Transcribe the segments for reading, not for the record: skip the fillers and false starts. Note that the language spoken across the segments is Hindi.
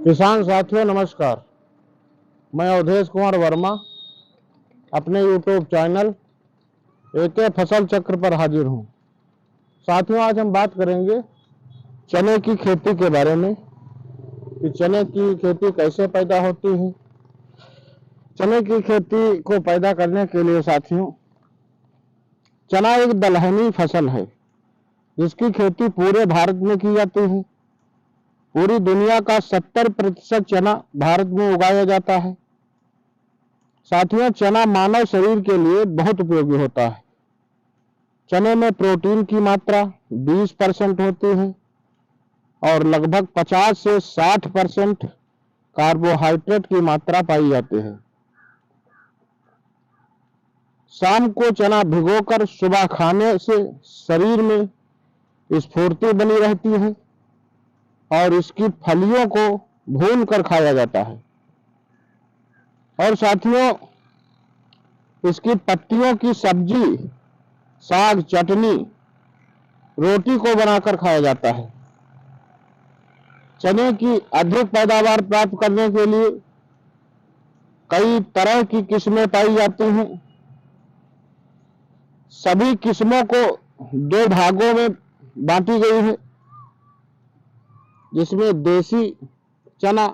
किसान साथियों नमस्कार। मैं अवधेश कुमार वर्मा अपने YouTube चैनल एके फसल चक्र पर हाजिर हूं। साथियों, आज हम बात करेंगे चने की खेती के बारे में कि चने की खेती कैसे पैदा होती है। चने की खेती को पैदा करने के लिए साथियों, चना एक दलहनी फसल है जिसकी खेती पूरे भारत में की जाती है। पूरी दुनिया का 70% चना भारत में उगाया जाता है। साथियों, चना मानव शरीर के लिए बहुत उपयोगी होता है। चने में प्रोटीन की मात्रा 20% होती है और लगभग 50 से 60% कार्बोहाइड्रेट की मात्रा पाई जाती है। शाम को चना भिगोकर सुबह खाने से शरीर में स्फूर्ति बनी रहती है और इसकी फलियों को भूनकर खाया जाता है। और साथियों, इसकी पत्तियों की सब्जी, साग, चटनी, रोटी को बनाकर खाया जाता है। चने की अधिक पैदावार प्राप्त करने के लिए कई तरह की किस्में पाई जाती हैं। सभी किस्मों को 2 भागों में बांटी गई है, जिसमें देसी चना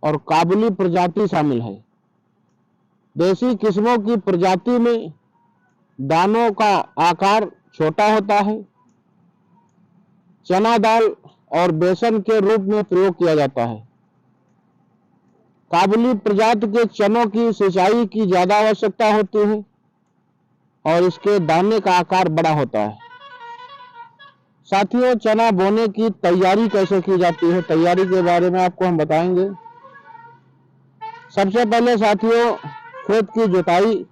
और काबुली प्रजाति शामिल है। देसी किस्मों की प्रजाति में दानों का आकार छोटा होता है। चना दाल और बेसन के रूप में प्रयोग किया जाता है। काबुली प्रजाति के चनों की सिंचाई की ज्यादा आवश्यकता होती है और इसके दाने का आकार बड़ा होता है। साथियों, चना बोने की तैयारी कैसे की जाती है, तैयारी के बारे में आपको हम बताएंगे। सबसे पहले साथियों, खेत की जुताई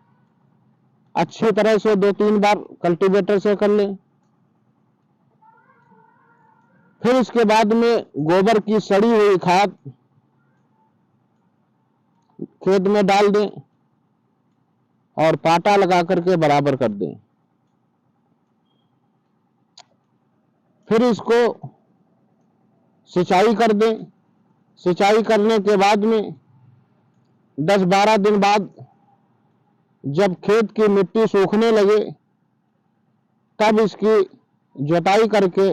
अच्छी तरह से 2-3 बार कल्टीवेटर से कर लें। फिर इसके बाद में गोबर की सड़ी हुई खाद खेत में डाल दें और पाटा लगा करके बराबर कर दें। फिर इसको सिंचाई कर दें। सिंचाई करने के बाद में 10-12 दिन बाद जब खेत की मिट्टी सूखने लगे तब इसकी जुताई करके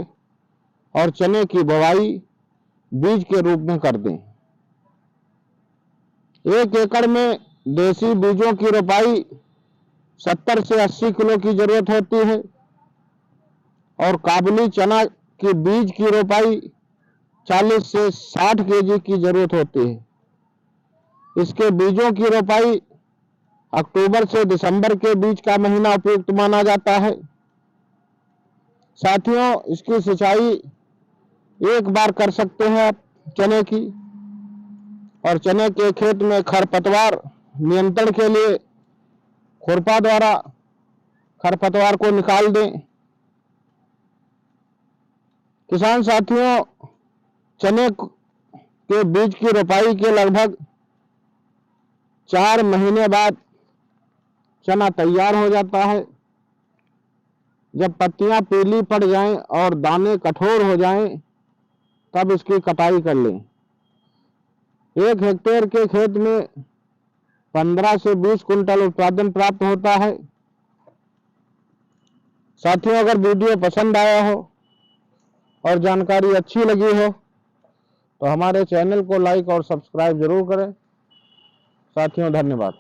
और चने की बुवाई बीज के रूप में कर दें। 1 एकड़ में देसी बीजों की रोपाई 70 से 80 किलो की जरूरत होती है और काबुली चना की बीज की रोपाई 40 से 60 केजी की जरूरत होती है। इसके बीजों की रोपाई अक्टूबर से दिसंबर के बीच का महीना उपयुक्त माना जाता है। साथियों, इसकी सिंचाई 1 बार कर सकते हैं आप चने की। और चने के खेत में खरपतवार नियंत्रण के लिए खुरपा द्वारा खरपतवार को निकाल दें। किसान साथियों, चने के बीज की रोपाई के लगभग 4 महीने बाद चना तैयार हो जाता है। जब पत्तियां पीली पड़ जाएं और दाने कठोर हो जाएं तब इसकी कटाई कर लें। 1 हेक्टेयर के खेत में 15 से 20 कुंटल उत्पादन प्राप्त होता है। साथियों, अगर वीडियो पसंद आया हो और जानकारी अच्छी लगी हो तो हमारे चैनल को लाइक और सब्सक्राइब जरूर करें। साथियों, धन्यवाद।